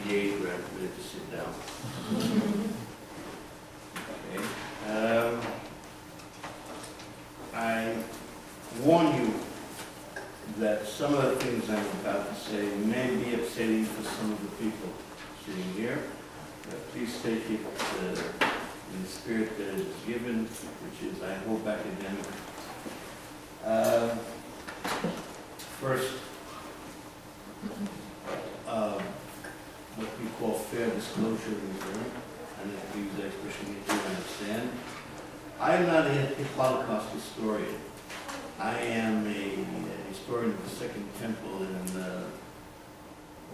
gate where I'm ready to sit down. Okay. I warn you that some of the things I'm about to say may be upsetting for some of the people sitting here. Please take it in the spirit that it is given, which is, I hope, academic. First, what we call fair disclosure in German, and if we use that expression you do understand. I am not a Holocaust historian. I am a historian of the Second Temple, and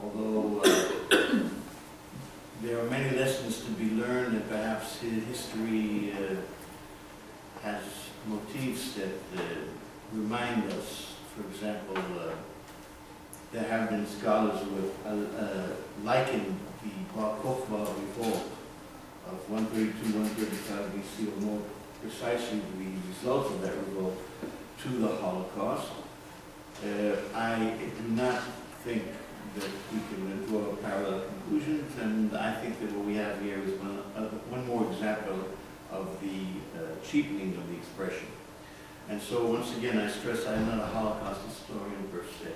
although there are many lessons to be learned, and perhaps history has motifs that remind us. For example, there have been scholars who have likened the Bar Kokhba revolt of 132, 135 BC, or more precisely the results of that revolt, to the Holocaust. I do not think that we can draw parallel conclusions, and I think that what we have here is one more example of the cheapening of the expression. And so, once again, I stress I am not a Holocaust historian per se.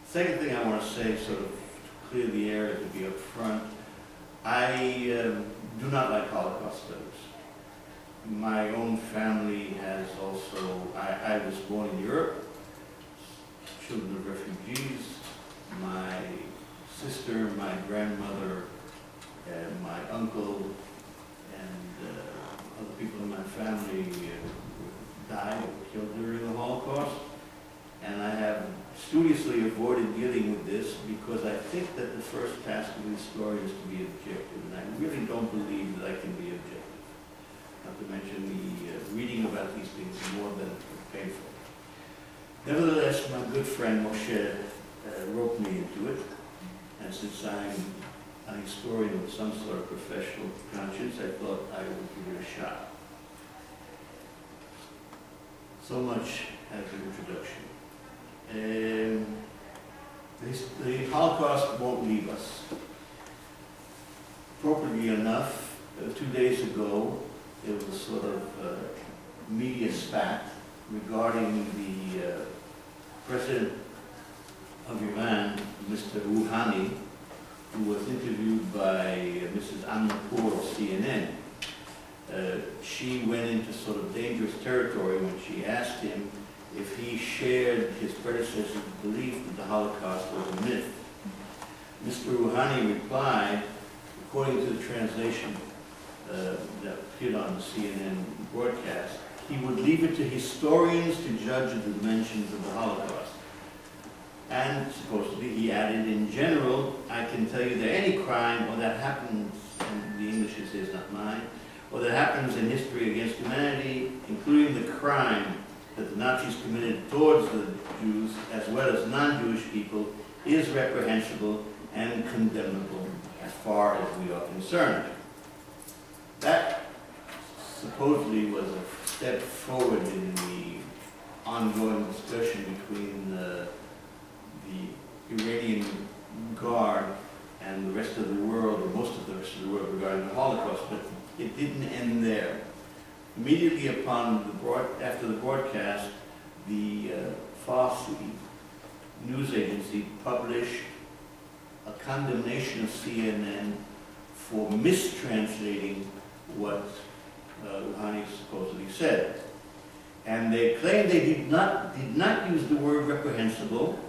Second thing I want to say, sort of to clear the air, to be up front, I do not like Holocaust studies. My own family has also, I was born in Europe, children of refugees. My sister, my grandmother, and my uncle, and other people in my family died or killed during the Holocaust. And I have studiously avoided dealing with this because I think that the first task of the historian is to be objective, and I really don't believe that I can be objective. Not to mention the reading about these things is more than painful. Nevertheless, my good friend Moshe roped me into it, and since I'm a historian with some sort of professional conscience, I thought I would give it a shot. So much as an introduction. The Holocaust won't leave us. Appropriately enough, 2 days ago, there was a sort of media spat regarding the president of Iran, Mr. Rouhani, who was interviewed by Mrs. Amanpour of CNN. She went into sort of dangerous territory when she asked him if he shared his predecessor's belief that the Holocaust was a myth. Mr. Rouhani replied, according to the translation that appeared on the CNN broadcast, he would leave it to historians to judge the dimensions of the Holocaust. And supposedly he added, in general, I can tell you that any crime, or that happens, and the English is not mine, or that happens in history against humanity, including the crime that the Nazis committed towards the Jews, as well as non-Jewish people, is reprehensible and condemnable as far as we are concerned. That supposedly was a step forward in the ongoing discussion between the Iranian Guard and the rest of the world, or most of the rest of the world, regarding the Holocaust, but it didn't end there. Immediately after the broadcast, the Farsi news agency published a condemnation of CNN for mistranslating what Rouhani supposedly said. And they claimed they did not use the word reprehensible,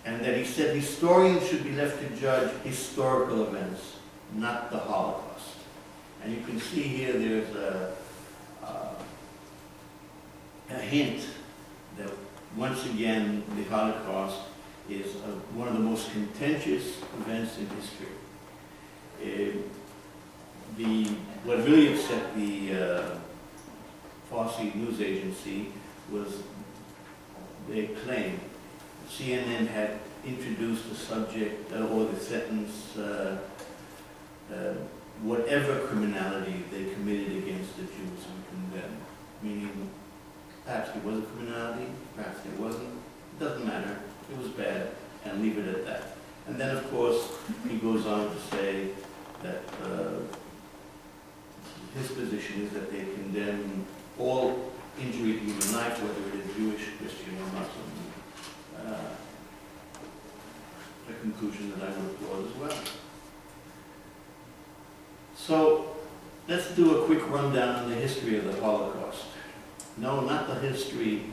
and that he said historians should be left to judge historical events, not the Holocaust. And you can see here there's a hint that once again the Holocaust is one of the most contentious events in history. What really upset the Farsi news agency was they claimed CNN had introduced the subject or the sentence, whatever criminality they committed against the Jews we condemn. Meaning, perhaps there was a criminality, perhaps there wasn't. It doesn't matter. It was bad, and leave it at that. And then, of course, he goes on to say that his position is that they condemn all injury to human life, whether it is Jewish, Christian, or Muslim. A conclusion that I would applaud as well. So, let's do a quick rundown on the history of the Holocaust. No, not the history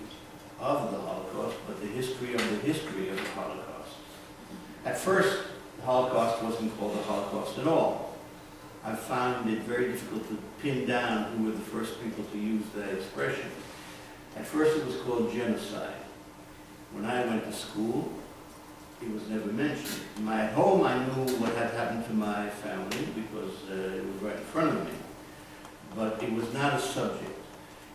of the Holocaust, but the history of the Holocaust. At first, the Holocaust wasn't called the Holocaust at all. I found it very difficult to pin down who were the first people to use that expression. At first, it was called genocide. When I went to school, it was never mentioned. At home, I knew what had happened to my family because it was right in front of me. But it was not a subject.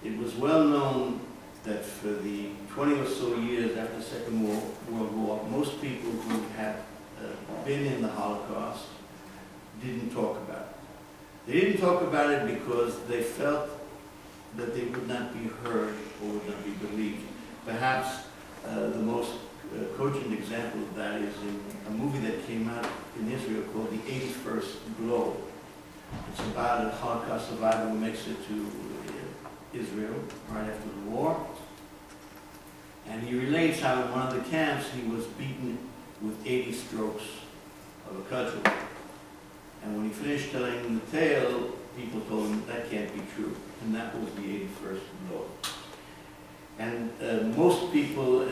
It was well known that for the 20 or so years after the Second World War, most people who had been in the Holocaust didn't talk about it. They didn't talk about it because they felt that they would not be heard or would not be believed. Perhaps the most cogent example of that is in a movie that came out in Israel called The 81st Globe. It's about a Holocaust survivor who makes it to Israel right after the war. And he relates how in one of the camps he was beaten with 80 strokes of a cudgel. And when he finished telling the tale, people told him that can't be true. And that was the 81st Globe. And most people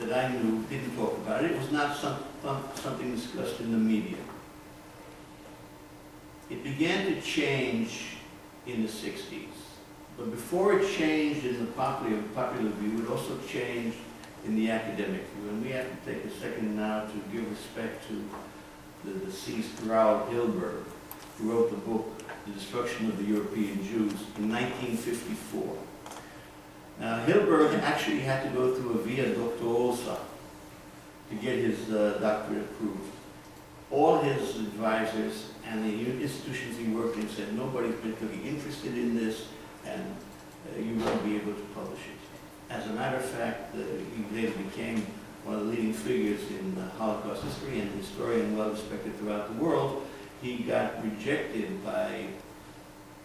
that I knew didn't talk about it. It was not something discussed in the media. It began to change in the 60s. But before it changed in the popular view, it also changed in the academic view. And we have to take a second now to give respect to the deceased Raoul Hilberg, who wrote the book, The Destruction of the European Jews, in 1954. Now, Hilberg actually had to go through a via doctorosa to get his doctorate approved. All his advisors and the institutions he worked in said nobody's particularly interested in this, and you won't be able to publish it. As a matter of fact, he later became one of the leading figures in Holocaust history and a historian well respected throughout the world. He got rejected by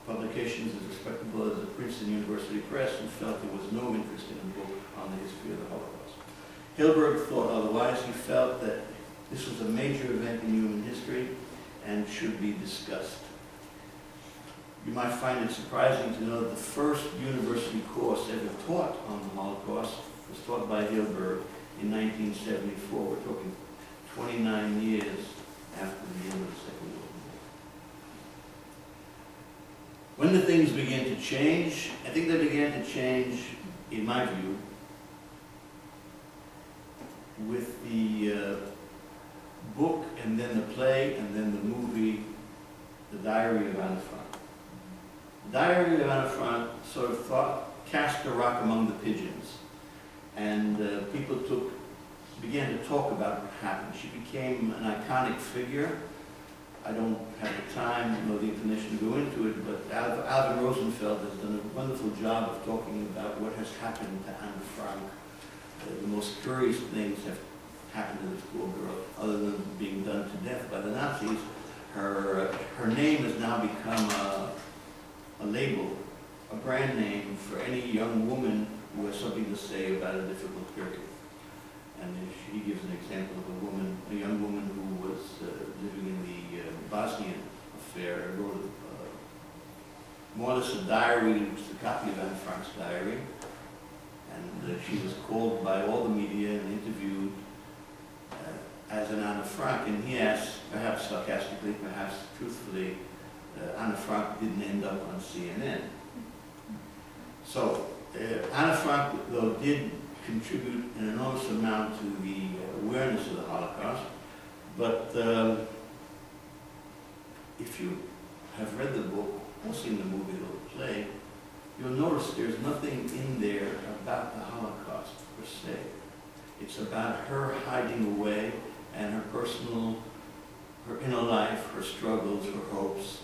publications as respectable as the Princeton University Press, who felt there was no interest in a book on the history of the Holocaust. Hilberg thought otherwise. He felt that this was a major event in human history and should be discussed. You might find it surprising to know that the first university course ever taught on the Holocaust was taught by Hilberg in 1974. We're talking 29 years after the end of the Second World War. When the things began to change, I think they began to change, in my view, with the book and then the play and then the movie, The Diary of Anne Frank. The Diary of Anne Frank sort of cast a rock among the pigeons, and people began to talk about what happened. She became an iconic figure. I don't have the time nor the inclination to go into it, but Alvin Rosenfeld has done a wonderful job of talking about what has happened to Anne Frank. The most curious things have happened to this poor girl, other than being done to death by the Nazis. Her name has now become a label, a brand name for any young woman who has something to say about a difficult period. And he gives an example of a young woman who was living in the Bosnian affair, and wrote more or less a diary, which is a copy of Anne Frank's diary. And she was called by all the media and interviewed as an Anne Frank. And he asked, perhaps sarcastically, perhaps truthfully, Anne Frank didn't end up on CNN. So Anne Frank, though, did contribute an enormous amount to the awareness of the Holocaust. But if you have read the book or seen the movie or the play, you'll notice there's nothing in there about the Holocaust per se. It's about her hiding away and her personal, her inner life, her struggles, her hopes,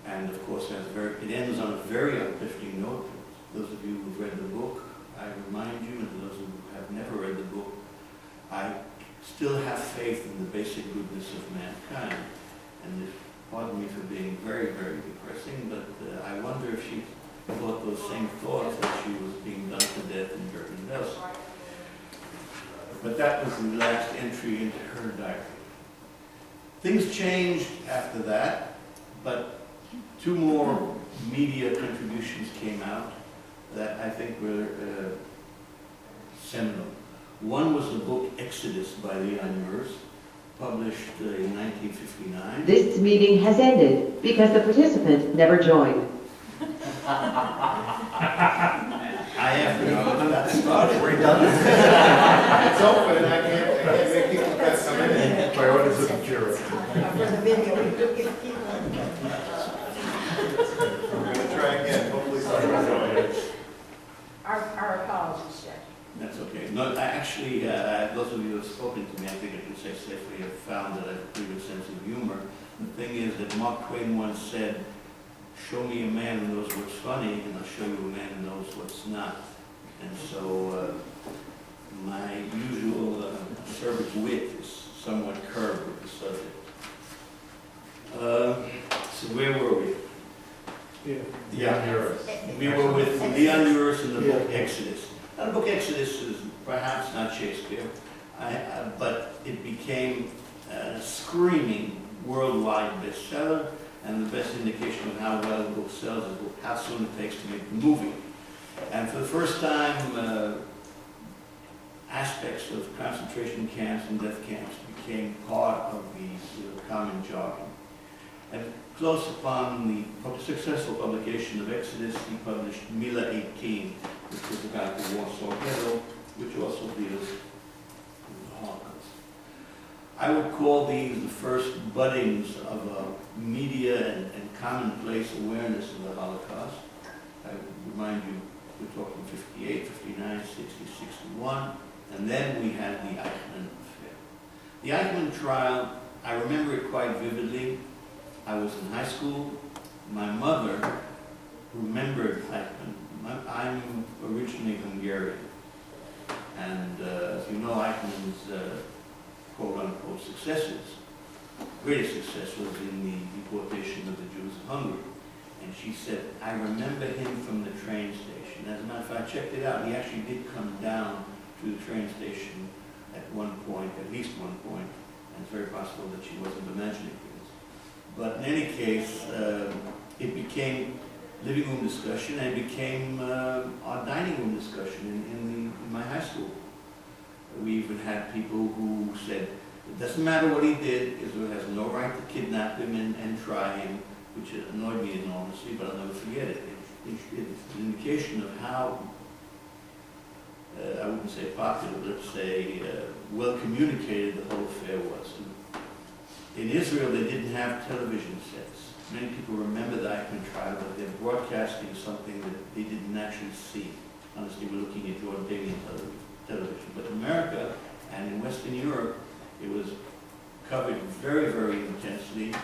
and of course it ends on a very uplifting note. Those of you who've read the book, I remind you, and those who have never read the book, I still have faith in the basic goodness of mankind. And pardon me for being very, very depressing, but I wonder if she thought those same thoughts as she was being done to death in Bergen-Belsen. But that was the last entry into her diary. Things changed after that, but two more media contributions came out that I think were seminal. One was the book Exodus by Leon Uris, published in 1959. This meeting has ended because the participant never joined. I have to know that started. We're done. It's open, I can't make people come in. Priorities of the jury. For the video, we could give people. We're going to try again, hopefully someone will. Our apologies, Jeff. That's okay. No, actually, those of you who have spoken to me, I think I can say safely, have found that I have a pretty good sense of humor. The thing is that Mark Twain once said, "Show me a man who knows what's funny, and I'll show you a man who knows what's not." And so my usual acerbic wit is somewhat curbed with the subject. So where were we? Yeah. We were with Leon Uris in the book Exodus. Now, the book Exodus is perhaps not Shakespeare, but it became a screaming worldwide bestseller, and the best indication of how well the book sells is how soon it takes to make the movie. And for the first time, aspects of concentration camps and death camps became part of the common jargon. And close upon the successful publication of Exodus, he published Mila 18, which was about the Warsaw Ghetto, which also deals with the Holocaust. I would call these the first buddings of a media and commonplace awareness of the Holocaust. I would remind you, we're talking 58, 59, 60, 61, and then we had the Eichmann affair. The Eichmann trial, I remember it quite vividly. I was in high school. My mother remembered Eichmann. I'm originally Hungarian. And as you know, Eichmann's quote-unquote successes, greatest success was in the deportation of the Jews of Hungary. And she said, I remember him from the train station. As a matter of fact, I checked it out. He actually did come down to the train station at one point, at least one point. And it's very possible that she wasn't imagining things. But in any case, it became living room discussion, and it became our dining room discussion in my high school. We even had people who said, it doesn't matter what he did, Israel has no right to kidnap him and try him, which annoyed me enormously, but I'll never forget it. It's an indication of how, I wouldn't say popular, but let's say well communicated the whole affair was. In Israel, they didn't have television sets. Many people remember the Eichmann trial, but they're broadcasting something that they didn't actually see. Honestly, we're looking at Jordanian television. But in America and in Western Europe, it was covered very, very intensely,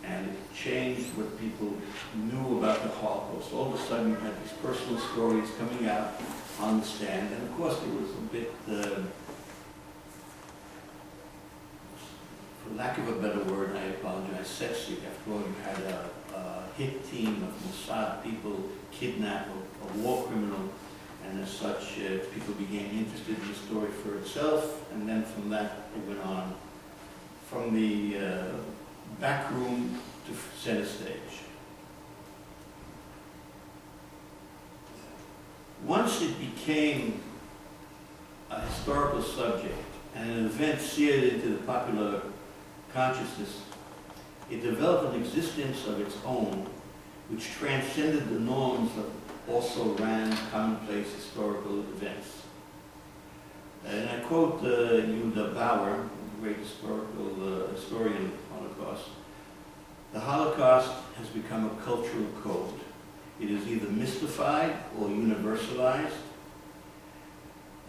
and it changed what people knew about the Holocaust. All of a sudden, you had these personal stories coming out on the stand, and of course, it was a bit, for lack of a better word, I apologize, sexy. After all, you had a hit team of Mossad people kidnap a war criminal, and as such, people became interested in the story for itself, and then from that, it went on from the back room to center stage. Once it became a historical subject and an event seared into the popular consciousness, it developed an existence of its own, which transcended the norms of also ran commonplace historical events. And I quote Yehuda Bauer, the great historian of the Holocaust, "The Holocaust has become a cultural code. It is either mystified or universalized,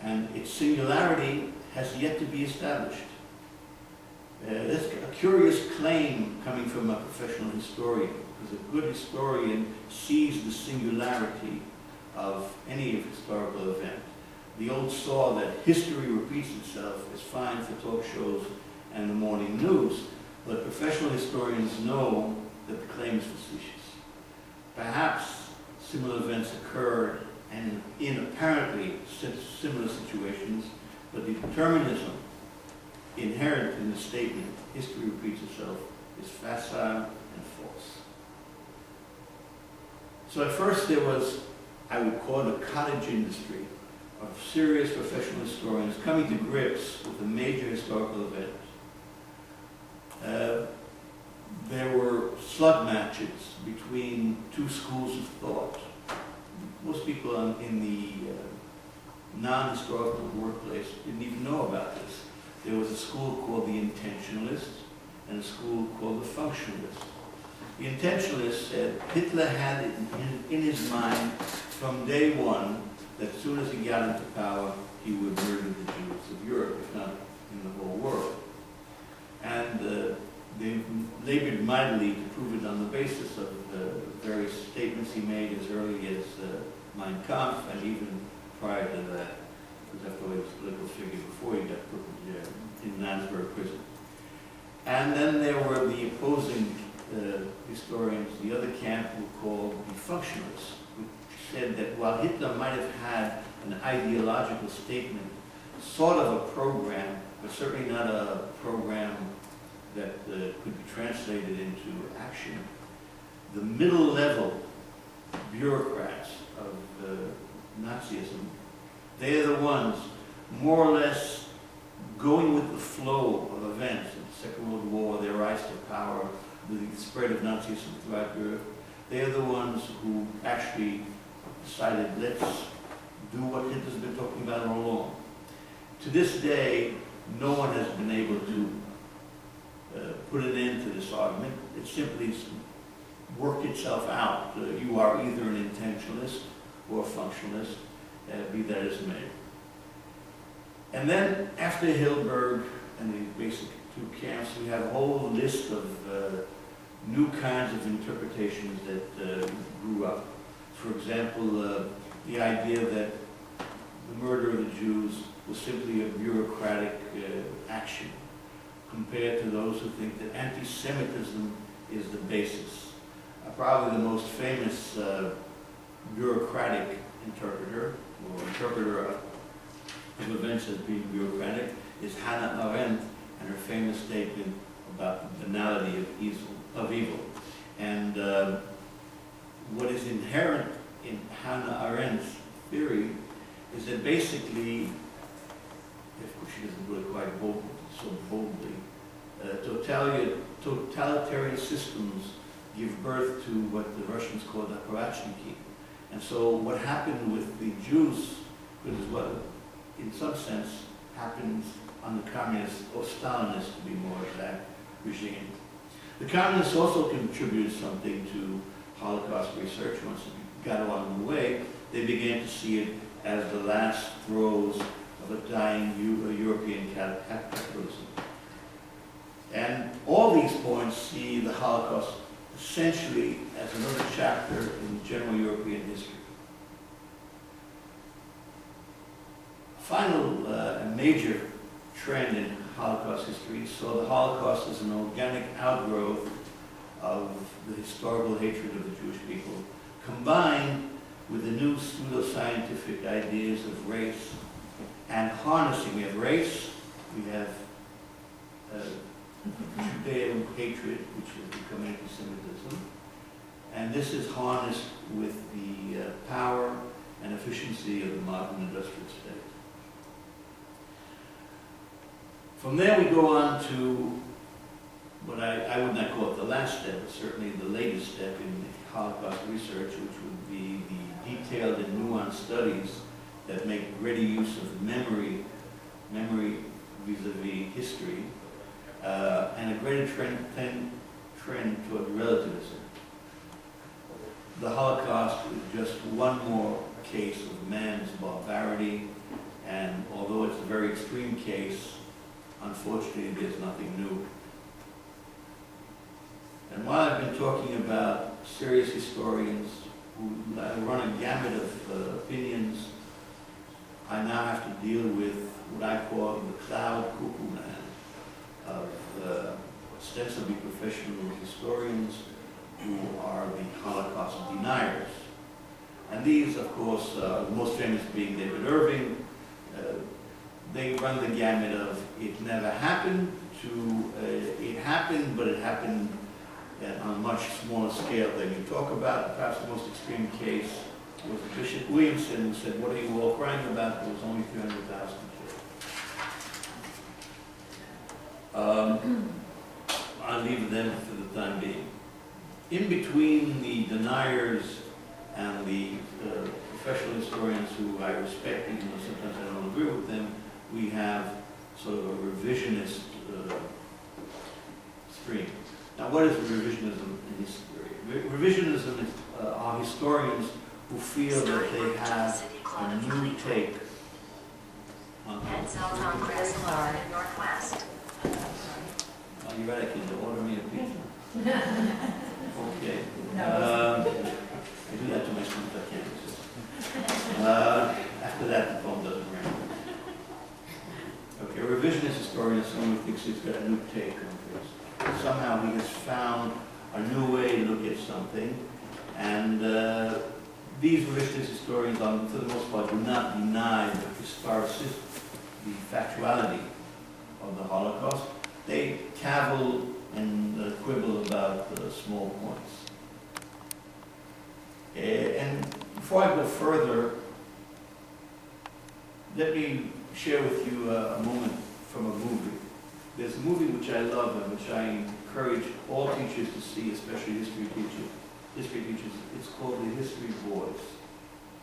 and its singularity has yet to be established." That's a curious claim coming from a professional historian, because a good historian sees the singularity of any historical event. the old saw that history repeats itself is fine for talk shows and the morning news, but professional historians know that the claim is facetious. Perhaps similar events occurred and in apparently similar situations, but the determinism inherent in the statement, history repeats itself, is facile and false. So at first there was, I would call it a cottage industry of serious professional historians coming to grips with a major historical event. There were slug matches between two schools of thought. Most people in the non-historical workplace didn't even know about this. There was a school called the Intentionalists and a school called the Functionalists. The Intentionalists said Hitler had it in his mind from day one that as soon as he got into power, he would murder the Jews of Europe, if not in the whole world. And they labored mightily to prove it on the basis of various statements he made as early as Mein Kampf, and even prior to that, because after all, he was a political figure before he got put in Landsberg prison. And then there were the opposing historians, the other camp were called the Functionalists, which said that while Hitler might have had an ideological statement, sort of a program, but certainly not a program that could be translated into action, the middle level bureaucrats of Nazism, they are the ones more or less going with the flow of events. In the Second World War, their rise to power, the spread of Nazism throughout Europe, they are the ones who actually decided, let's do what Hitler's been talking about all along. To this day, no one has been able to put an end to this argument. It simply worked itself out. You are either an intentionalist or a functionalist, be that as it may. And then after Hilberg and the basic two camps, we have a whole list of new kinds of interpretations that grew up. For example, the idea that the murder of the Jews was simply a bureaucratic action, compared to those who think that anti-Semitism is the basis. Probably the most famous bureaucratic interpreter, or interpreter of events as being bureaucratic, is Hannah Arendt and her famous statement about the banality of evil. And what is inherent in Hannah Arendt's theory is that basically, of course she doesn't do it quite so boldly, totalitarian systems give birth to what the Russians call the apparatchiki. And so what happened with the Jews is what, in some sense, happens on the communist, or Stalinist to be more exact, regime. The communists also contributed something to Holocaust research. Once it got along the way, they began to see it as the last throes of a dying European capitalism. And all these points see the Holocaust essentially as another chapter in general European history. A final and major trend in Holocaust history saw the Holocaust as an organic outgrowth of the historical hatred of the Jewish people, combined with the new pseudoscientific ideas of race and harnessing. We have race, we have Judeo hatred, which has become anti-Semitism, and this is harnessed with the power and efficiency of the modern industrial state. From there we go on to what I would not call it the last step, but certainly the latest step in Holocaust research, which would be the detailed and nuanced studies that make ready use of memory vis-a-vis history, and a greater trend toward relativism. The Holocaust is just one more case of man's barbarity, and although it's a very extreme case, unfortunately there's nothing new. And while I've been talking about serious historians who run a gamut of opinions, I now have to deal with what I call the cloud cuckoo man of ostensibly professional historians who are the Holocaust deniers. And these, of course, the most famous being David Irving. They run the gamut of it never happened to it happened, but it happened on a much smaller scale than you talk about. Perhaps the most extreme case was Bishop Williamson, who said, "What are you all crying about? There was only 300,000 killed." I'll leave them for the time being. In between the deniers and the professional historians who I respect, even though sometimes I don't agree with them, we have sort of a revisionist stream. Now, what is revisionism in history? Revisionism are historians who feel that they have a new take on Head south on Crescent Road and northwest. Are you ready? Can you order me a pizza? Okay. No. I do that to my students, I can't resist. After that, the phone doesn't ring. Okay, a revisionist historian is someone who thinks he's got a new take on this. Somehow he has found a new way to look at something, and these revisionist historians, for the most part, do not deny the historicity, the factuality of the Holocaust. They cavil and quibble about small points. And before I go further, let me share with you a moment from a movie. There's a movie which I love and which I encourage all teachers to see, especially history teachers. It's called The History Boys.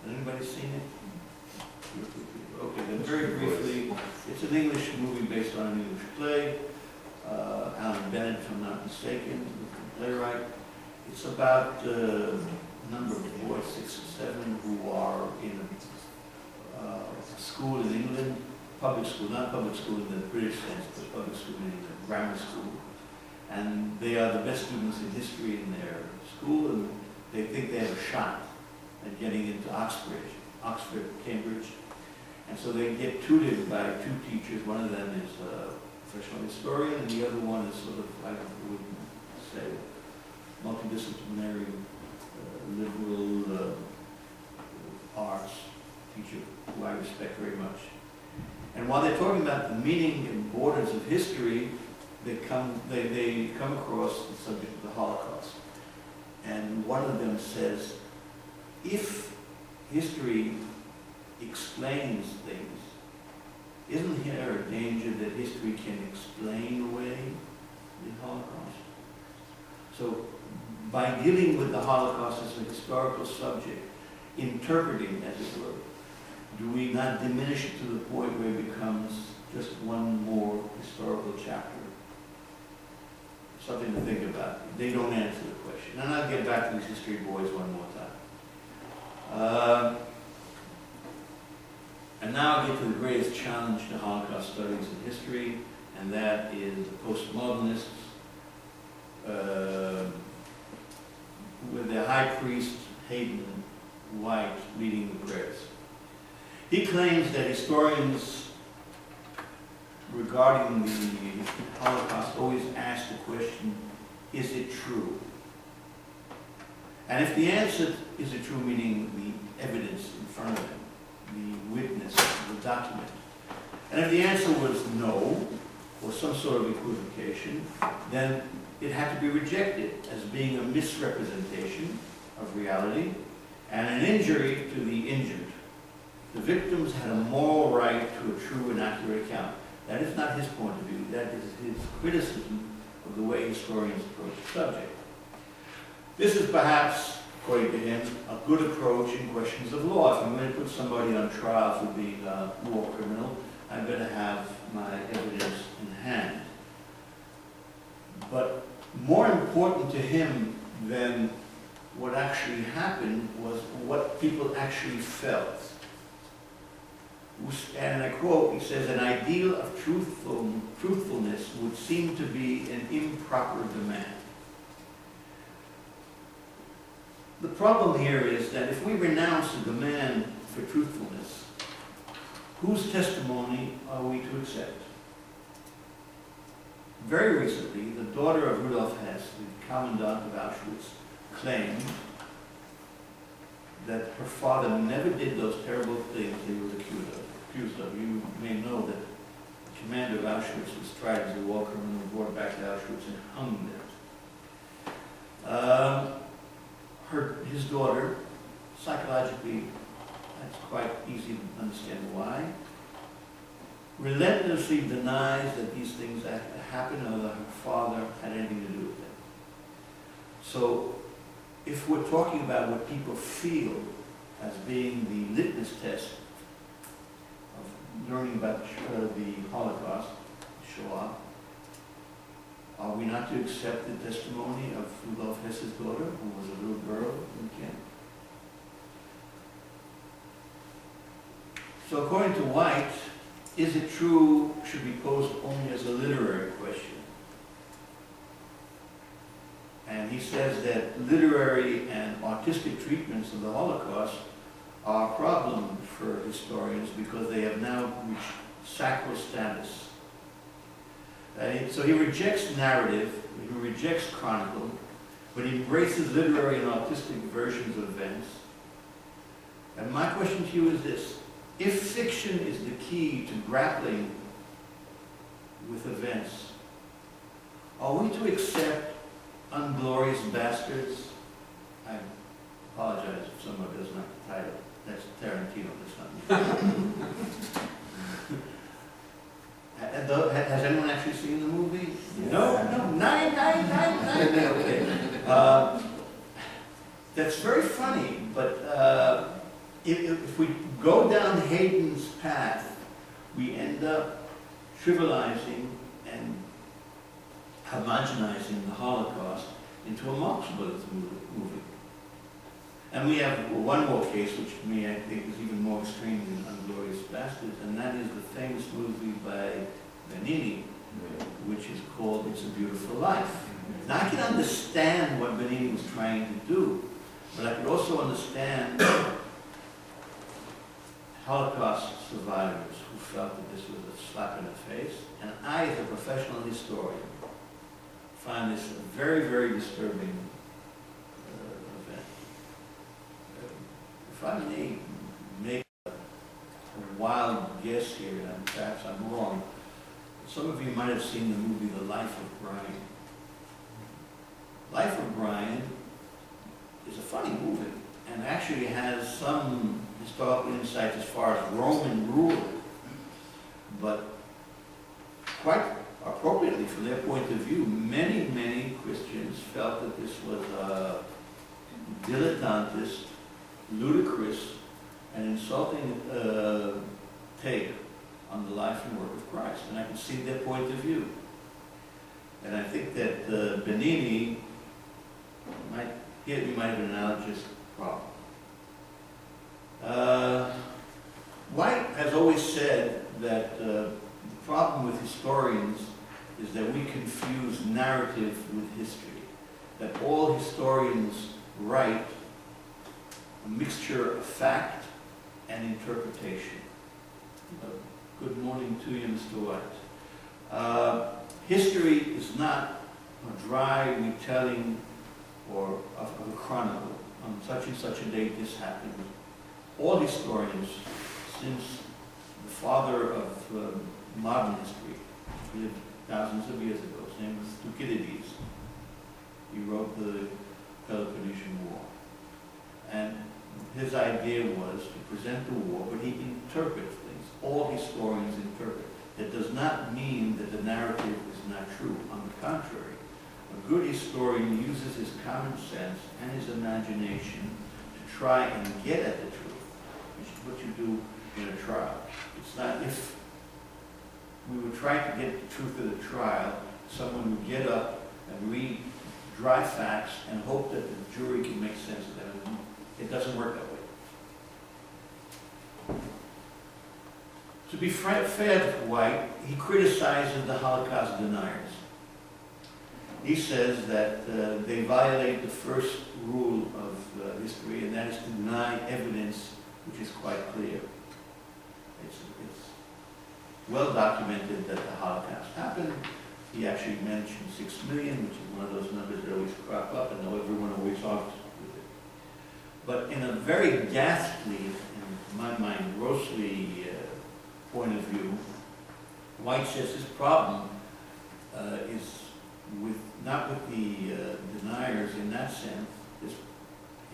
Has anybody seen it? Okay, then very briefly, it's an English movie based on an English play. Alan Bennett, if I'm not mistaken, the playwright. It's about a number of boys, 6 or 7, who are in a school in England, public school, not public school in the British sense, but public school in the grammar school. And they are the best students in history in their school, and they think they have a shot at getting into Oxford, Cambridge. And so they get tutored by 2 teachers. One of them is a professional historian, and the other one is sort of, I would say, multidisciplinary, liberal arts teacher, who I respect very much. And while they're talking about the meaning and borders of history, they come across the subject of the Holocaust. And one of them says, if history explains things, isn't there a danger that history can explain away the Holocaust? So by dealing with the Holocaust as a historical subject, interpreting, as it were, do we not diminish it to the point where it becomes just one more historical chapter? Something to think about. They don't answer the question. And I'll get back to these history boys one more time. And now I get to the greatest challenge to Holocaust studies in history, and that is the postmodernists, with their high priest, Hayden White, leading the prayers. He claims that historians regarding the Holocaust always ask the question, is it true? And if the answer, is it true, meaning the evidence in front of them, the witness, the document, and if the answer was no, or some sort of equivocation, then it had to be rejected as being a misrepresentation of reality and an injury to the injured. The victims had a moral right to a true and accurate account. That is not his point of view. That is his criticism of the way historians approach the subject. This is perhaps, according to him, a good approach in questions of law. If I'm going to put somebody on trial for being a war criminal, I better have my evidence in hand. But more important to him than what actually happened was what people actually felt. And I quote, he says, an ideal of truthfulness would seem to be an improper demand. The problem here is that if we renounce the demand for truthfulness, whose testimony are we to accept? Very recently, the daughter of Rudolf Hess, the commandant of Auschwitz, claimed that her father never did those terrible things he was accused of. You may know that the commander of Auschwitz was tried as a war criminal, brought back to Auschwitz and hung there. His daughter, psychologically, that's quite easy to understand why, relentlessly denies that these things happened or that her father had anything to do with them. So, if we're talking about what people feel as being the litmus test of learning about the Holocaust, Shoah, are we not to accept the testimony of Rudolf Hess's daughter, who was a little girl in camp? So according to White, is it true should be posed only as a literary question? And he says that literary and artistic treatments of the Holocaust are a problem for historians because they have now reached sacral status. So he rejects narrative, he rejects chronicle, but he embraces literary and artistic versions of events. And my question to you is this: if fiction is the key to grappling with events, are we to accept Unglorious Bastards? I apologize if someone doesn't like the title. That's Tarantino, that's not me. Has anyone actually seen the movie? No, nine. Okay. That's very funny, but if we go down Hayden's path, we end up trivializing and homogenizing the Holocaust into a Marx-Brothers movie. And we have one more case, which to me I think is even more extreme than Unglorious Bastards, and that is the famous movie by Benini, which is called It's a Beautiful Life. Now I can understand what Benini was trying to do, but I could also understand Holocaust survivors who felt that this was a slap in the face, and I, as a professional historian, find this a very, very disturbing event. If I may make a wild guess here, and perhaps I'm wrong, some of you might have seen the movie The Life of Brian. Life of Brian is a funny movie, and actually has some historical insights as far as Roman rule, but quite appropriately from their point of view, many Christians felt that this was a dilettantist, ludicrous, and insulting take on the life and work of Christ. And I can see their point of view. And I think that Benini we might have an analogous problem. White has always said that the problem with historians is that we confuse narrative with history. That all historians write a mixture of fact and interpretation. Good morning to you, Mr. White. History is not a dry retelling or of a chronicle. On such and such a date this happened. All historians, since the father of modern history, lived thousands of years ago, his name was Thucydides. He wrote the Peloponnesian War. And his idea was to present the war, but he interprets things. All historians interpret. That does not mean that the narrative is not true. On the contrary, a good historian uses his common sense and his imagination to try and get at the truth, which is what you do in a trial. It's not if we were trying to get the truth of the trial, someone would get up and read dry facts and hope that the jury can make sense of them. It doesn't work that way. To be fair to White, he criticizes the Holocaust deniers. He says that they violate the first rule of history, and that is to deny evidence which is quite clear. It's well documented that the Holocaust happened. He actually mentioned 6 million, which is one of those numbers that always crop up, and everyone always talks with it. But in a very ghastly, in my mind, grossly point of view, White says his problem is not with the deniers in that sense.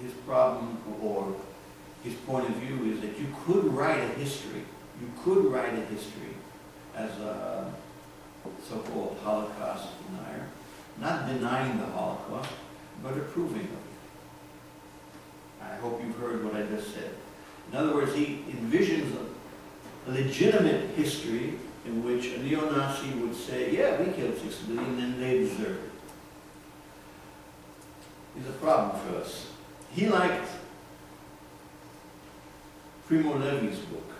His problem, or his point of view, is that you could write a history. You could write a history as a so-called Holocaust denier, not denying the Holocaust, but approving of it. I hope you've heard what I just said. In other words, he envisions a legitimate history in which a neo-Nazi would say, yeah, we killed 6 million and they deserve it. It's a problem for us. He liked Primo Levi's book,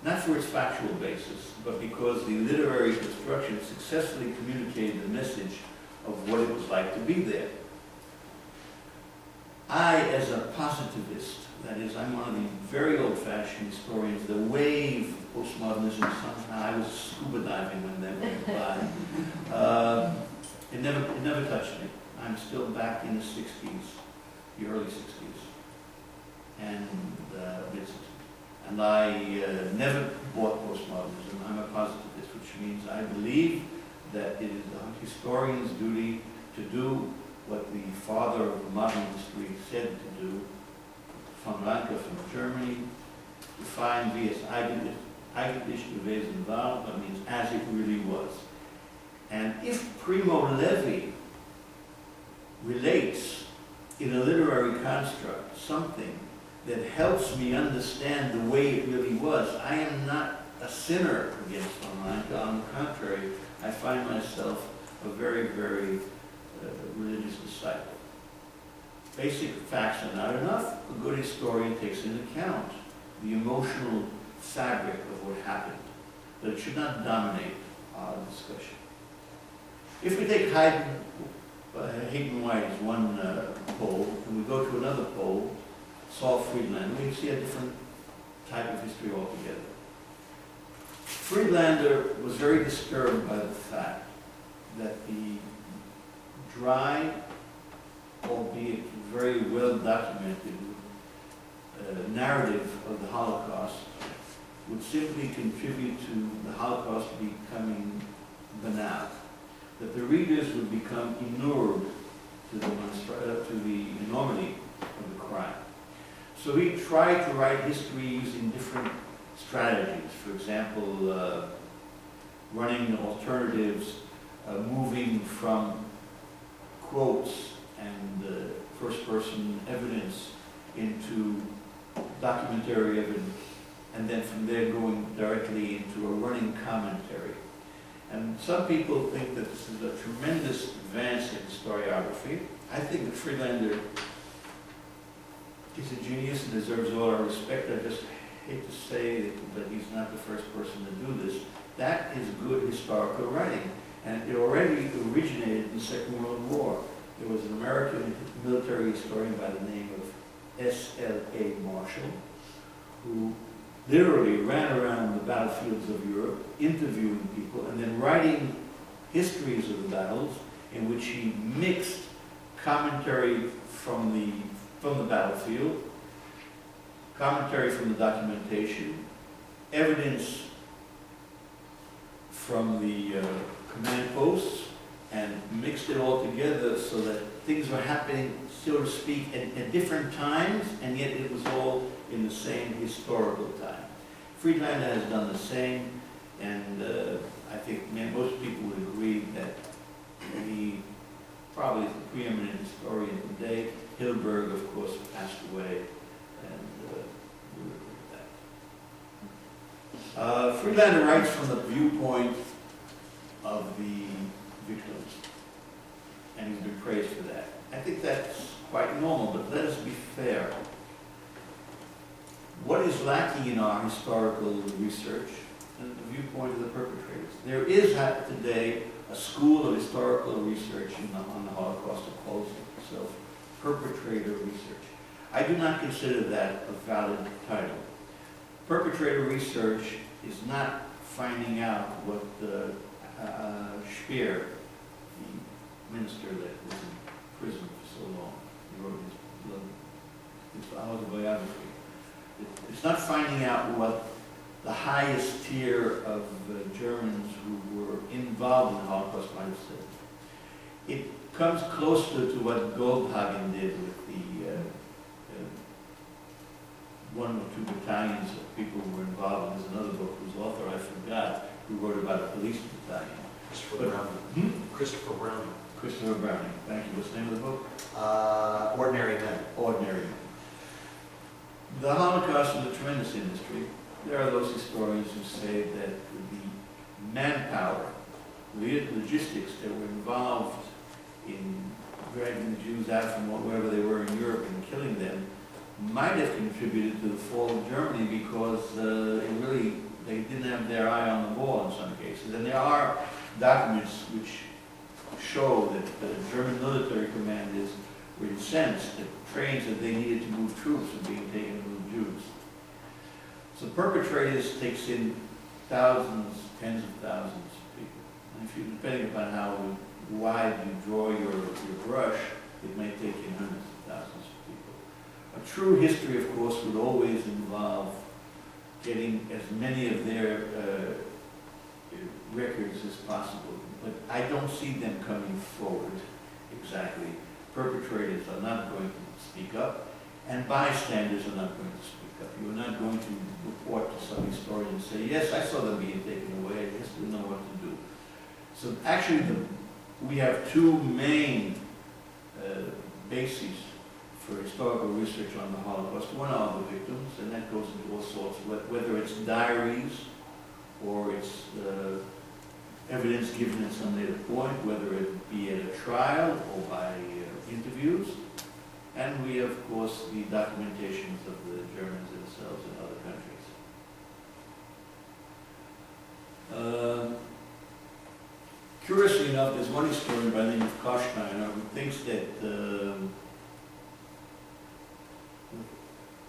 not for its factual basis, but because the literary construction successfully communicated the message of what it was like to be there. I, as a positivist, that is, I'm one of the very old-fashioned historians, the wave of postmodernism somehow, I was scuba diving when that went by. It never touched me. I'm still back in the 60s, the early 60s, and I never bought postmodernism. I'm a positivist, which means I believe that it is a historian's duty to do what the father of modern history said to do, von Ranke from Germany, to find wie es eigentlich gewesen war, that means as it really was. And if Primo Levi relates in a literary construct something that helps me understand the way it really was, I am not a sinner against von Ranke. On the contrary, I find myself a very, very religious disciple. Basic facts are not enough. A good historian takes into account the emotional fabric of what happened, but it should not dominate our discussion. If we take Hayden White as one pole, and we go to another pole, Saul Friedlander, we see a different type of history altogether. Friedlander was very disturbed by the fact that the dry, albeit very well documented, narrative of the Holocaust would simply contribute to the Holocaust becoming banal, that the readers would become inured to the enormity of the crime. So he tried to write history using different strategies. For example, running alternatives, moving from quotes and first-person evidence into documentary evidence, and then from there going directly into a running commentary. And some people think that this is a tremendous advance in historiography. I think that Friedlander is a genius and deserves all our respect. I just hate to say that he's not the first person to do this. That is good historical writing, and it already originated in the Second World War. There was an American military historian by the name of S.L.A. Marshall, who literally ran around the battlefields of Europe, interviewing people, and then writing histories of the battles in which he mixed commentary from the battlefield, commentary from the documentation, evidence from the command posts, and mixed it all together so that things were happening, so to speak, at different times, and yet it was all in the same historical time. Friedlander has done the same, and I think most people would agree that he probably is the preeminent historian today. Hilberg, of course, passed away, and we would agree with that. Friedlander writes from the viewpoint of the victims, and he's been praised for that. I think that's quite normal, but let us be fair. What is lacking in our historical research is the viewpoint of the perpetrators. There is today a school of historical research on the Holocaust that calls itself perpetrator research. I do not consider that a valid title. perpetrator research is not finding out what Speer, the minister that was in prison for so long, he wrote his autobiography. It's not finding out what the highest tier of Germans who were involved in the Holocaust might have said. It comes closer to what Goldhagen did with the one or two battalions of people who were involved. There's another book whose author I forgot, who wrote about a police battalion. Christopher Browning. Christopher Browning. Christopher Browning. Thank you. What's the name of the book? Ordinary Men. Ordinary Men. The Holocaust was a tremendous industry. There are those historians who say that the manpower, the logistics that were involved in dragging the Jews out from wherever they were in Europe and killing them might have contributed to the fall of Germany, because they didn't have their eye on the ball in some cases. And there are documents which show that the German military commanders were incensed that trains that they needed to move troops were being taken to move Jews. So perpetrators takes in thousands, tens of thousands of people. And if you, depending upon how wide you draw your brush, it may take in hundreds of thousands of people. A true history, of course, would always involve getting as many of their records as possible. But I don't see them coming forward exactly. Perpetrators are not going to speak up, and bystanders are not going to speak up. You are not going to report to some historian and say, yes, I saw them being taken away, I just didn't know what to do. So actually, we have two main bases for historical research on the Holocaust. One are the victims, and that goes into all sorts, whether it's diaries or it's evidence given at some later point, whether it be at a trial or by interviews. And we have, of course, the documentations of the Germans themselves in other countries. Curiously enough, there's one historian by the name of Koschmeyer who thinks that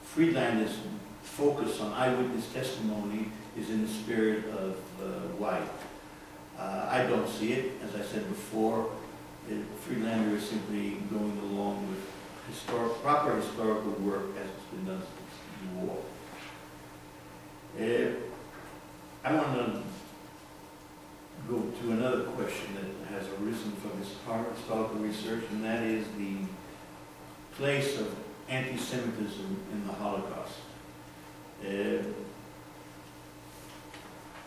Friedlander's focus on eyewitness testimony is in the spirit of White. I don't see it. As I said before, Friedlander is simply going along with proper historical work as it's been done since the war. I want to go to another question that has arisen from historical research, and that is the place of anti-Semitism in the Holocaust.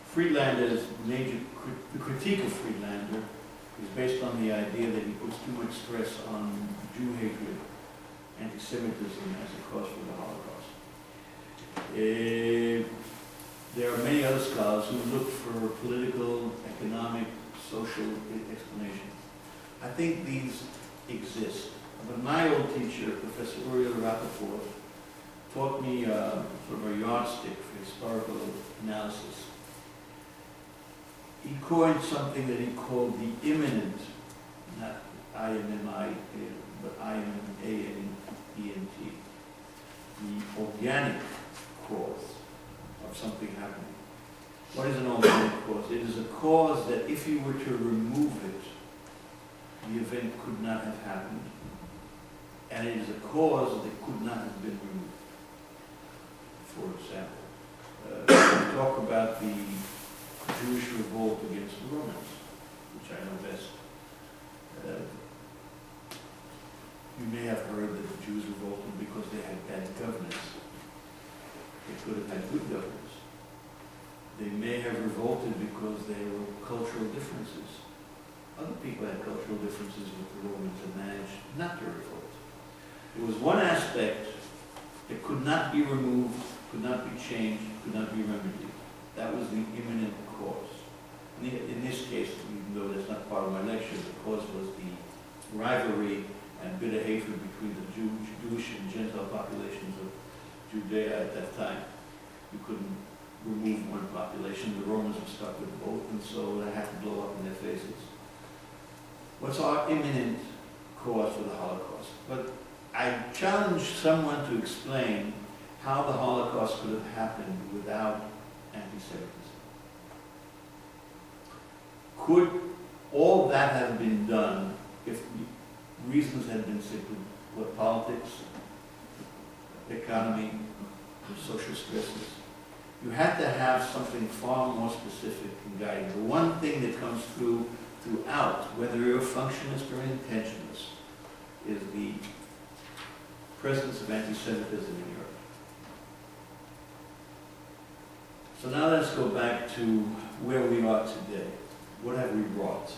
Friedlander's the critique of Friedlander is based on the idea that he puts too much stress on Jew hatred, anti-Semitism as a cause for the Holocaust. There are many other scholars who look for political, economic, social explanations. I think these exist. But my old teacher, Professor Uriel Rappaport, taught me sort of a yardstick for historical analysis. He coined something that he called the imminent, not I-M-M-I, but I-M-A-N-E-N-T, the organic cause of something happening. What is an organic cause? It is a cause that if you were to remove it, the event could not have happened. And it is a cause that could not have been removed. For example, we talk about the Jewish revolt against the Romans, which I know best. You may have heard that the Jews revolted because they had bad governance. They could have had good governance. They may have revolted because there were cultural differences. Other people had cultural differences with the Romans and managed not to revolt. There was one aspect that could not be removed, could not be changed, could not be remedied. That was the imminent cause. In this case, even though that's not part of my lecture, the cause was the rivalry and bitter hatred between the Jewish and Gentile populations of Judea at that time. You couldn't remove one population. The Romans were stuck with both, and so they had to blow up in their faces. What's our imminent cause for the Holocaust? But I challenge someone to explain how the Holocaust could have happened without anti-Semitism. Could all that have been done if reasons had been simply what, politics, economy, social stresses? You had to have something far more specific and guiding. The one thing that comes throughout, whether you're a functionist or an intentionalist, is the presence of anti-Semitism in Europe. So now let's go back to where we are today. What have we brought?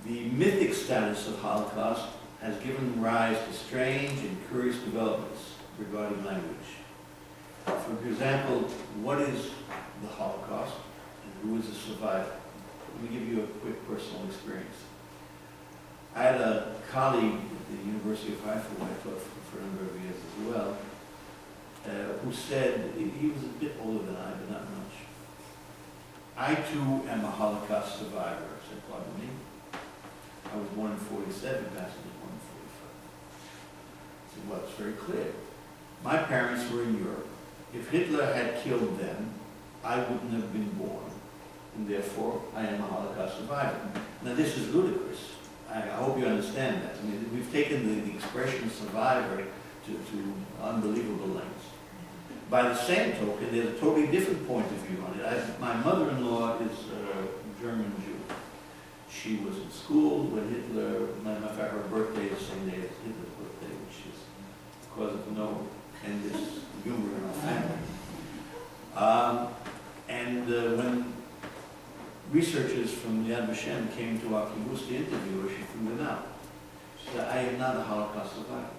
The mythic status of Holocaust has given rise to strange and curious developments regarding language. For example, what is the Holocaust and who is a survivor? Let me give you a quick personal experience. I had a colleague at the University of Haifa, where I taught for a number of years as well, who said, he was a bit older than I, but not much. I too am a Holocaust survivor. I said, pardon me? I was born in 47, Pastor was born in 45. I said, well, it's very clear. My parents were in Europe. If Hitler had killed them, I wouldn't have been born, and therefore I am a Holocaust survivor. Now this is ludicrous. I hope you understand that. I mean, we've taken the expression survivor to unbelievable lengths. By the same token, there's a totally different point of view on it. My mother-in-law is a German Jew. She was in school when Hitler, matter of fact, her birthday is the same day as Hitler's birthday, which is cause of no endless humor in our family. When researchers from Yad Vashem came to our kibbutz to interview her, she threw them out. She said, I am not a Holocaust survivor.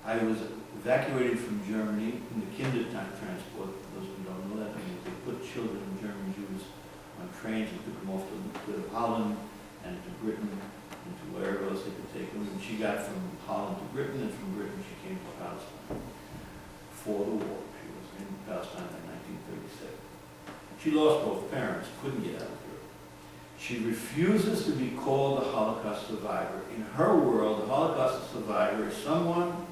I was evacuated from Germany in the Kindertime transport. For those who don't know that, means they put children, German Jews, on trains and took them off to Holland and to Britain and to wherever else they could take them. And she got from Holland to Britain, and from Britain she came to Palestine for the war. She was in Palestine in 1937. She lost both parents, couldn't get out of Europe. She refuses to be called a Holocaust survivor. In her world, a Holocaust survivor is someone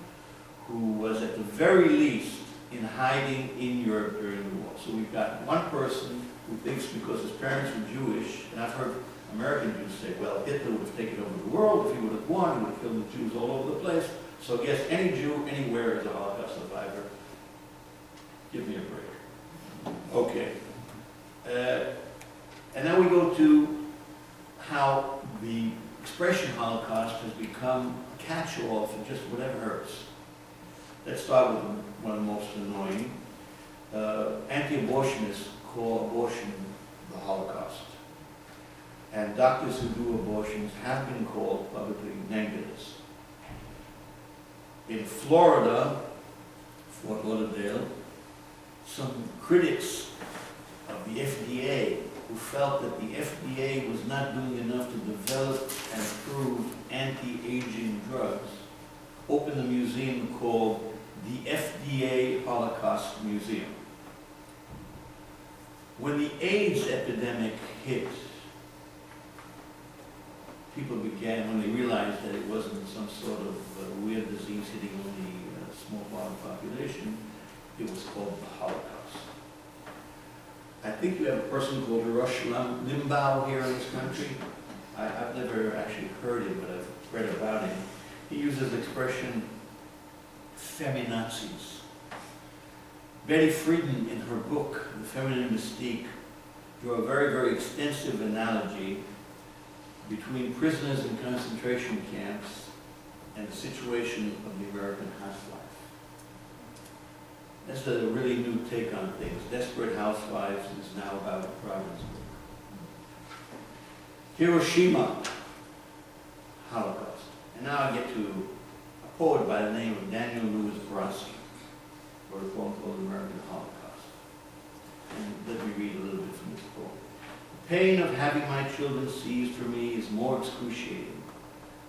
who was at the very least in hiding in Europe during the war. So we've got one person who thinks because his parents were Jewish, and I've heard American Jews say, well, Hitler would have taken over the world. If he would have won, he would have killed the Jews all over the place. So I guess any Jew anywhere is a Holocaust survivor. Give me a break. Okay. And now we go to how the expression Holocaust has become a catch-all for just whatever hurts. Let's start with one of the most annoying. Anti-abortionists call abortion the Holocaust. And doctors who do abortions have been called publicly negatives. In Florida, Fort Lauderdale, some critics of the FDA who felt that the FDA was not doing enough to develop and approve anti-aging drugs opened a museum called the FDA Holocaust Museum. When the AIDS epidemic hit, people began, when they realized that it wasn't some sort of weird disease hitting only a small part of the population, it was called the Holocaust. I think you have a person called Rush Limbaugh here in this country. I've never actually heard him, but I've read about him. He uses the expression feminazis. Betty Friedan, in her book, The Feminine Mystique, drew a very, very extensive analogy between prisoners in concentration camps and the situation of the American housewife. That's a really new take on things. Desperate Housewives is now about a Providence book. Hiroshima, Holocaust. And now I get to a poet by the name of Daniel Lewis Brodsky, wrote a poem called American Holocaust. And let me read a little bit from this poem. The pain of having my children seized from me is more excruciating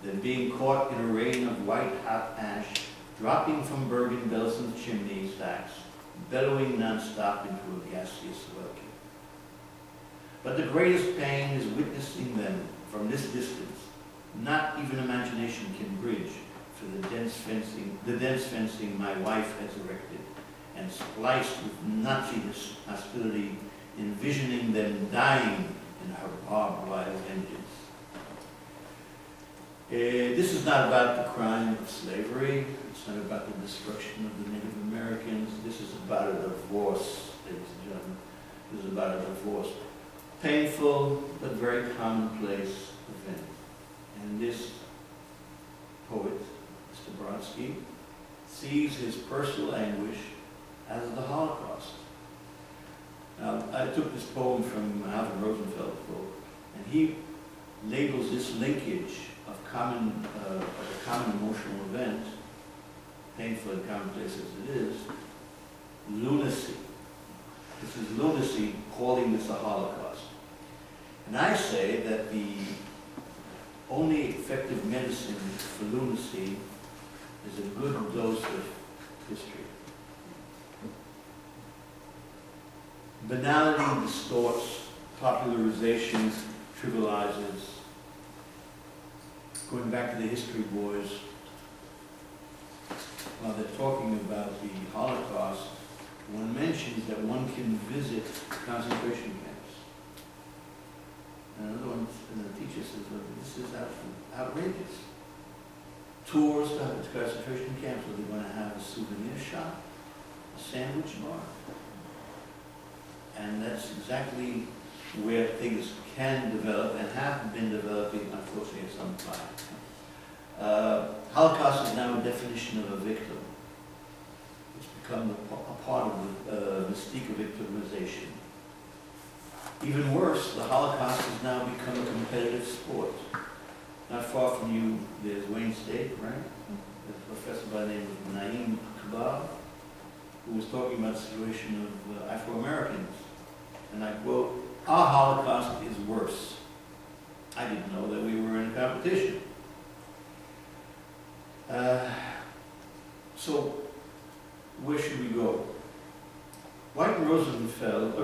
than being caught in a rain of white hot ash dropping from Bergen-Belson's chimney stacks, bellowing non-stop into a gaseous welkin. But the greatest pain is witnessing them from this distance. Not even imagination can bridge to the dense fencing my wife has erected, and spliced with Nazi hostility, envisioning them dying in her barbed wire vengeance. This is not about the crime of slavery. It's not about the destruction of the Native Americans. This is about a divorce, ladies and gentlemen. This is about a divorce. Painful, but very commonplace event. And this poet, Mr. Brodsky, sees his personal anguish as the Holocaust. Now, I took this poem from Alvin Rosenfeld's book, and he labels this linkage of a common emotional event, painful and commonplace as it is, lunacy. This is lunacy, calling this a Holocaust. And I say that the only effective medicine for lunacy is a good dose of history. Banality distorts, popularizations, trivializes. Going back to the history boys, while they're talking about the Holocaust, one mentions that one can visit concentration camps. And another one, and the teacher says, "Look, this is outrageous. Tours to concentration camps, where they're going to have a souvenir shop, a sandwich bar." And that's exactly where things can develop and have been developing, unfortunately, at some time. Holocaust is now a definition of a victim. It's become a part of the mystique of victimization. Even worse, the Holocaust has now become a competitive sport. Not far from you, there's Wayne State, right? A professor by the name of Naim Kabab, who was talking about the situation of Afro-Americans. And I quote, "Our Holocaust is worse. I didn't know that we were in competition." So, where should we go? White and Rosenfeld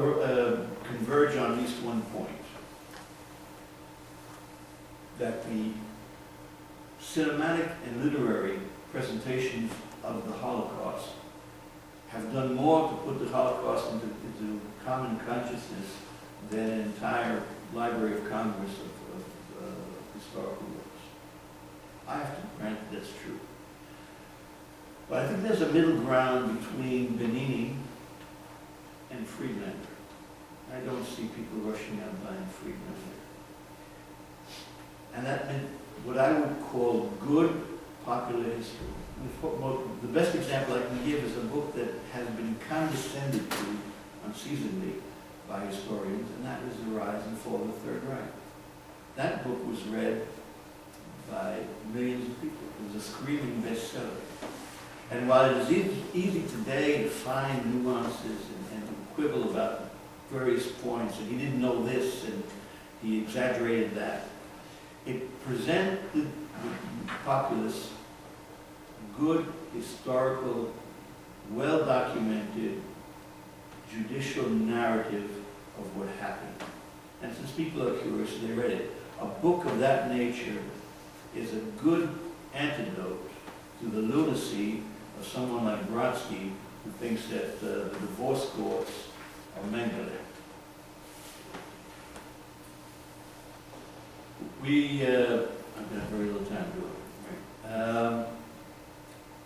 converge on at least one point, that the cinematic and literary presentations of the Holocaust have done more to put the Holocaust into common consciousness than an entire Library of Congress of historical works. I have to grant that's true. But I think there's a middle ground between Benini and Friedlander. I don't see people rushing out buying Friedlander. And that meant what I would call good popular history. The best example I can give is a book that has been condescended to unseasonably by historians, and that is The Rise and Fall of the Third Reich. That book was read by millions of people. It was a screaming bestseller. And while it is easy today to find nuances and quibble about various points, and he didn't know this and he exaggerated that, it presented the populace good, historical, well-documented, judicial narrative of what happened. And since people are curious, they read it. A book of that nature is a good antidote to the lunacy of someone like Brodsky, who thinks that the divorce courts are Mengele. I've got very little time to do it. Right?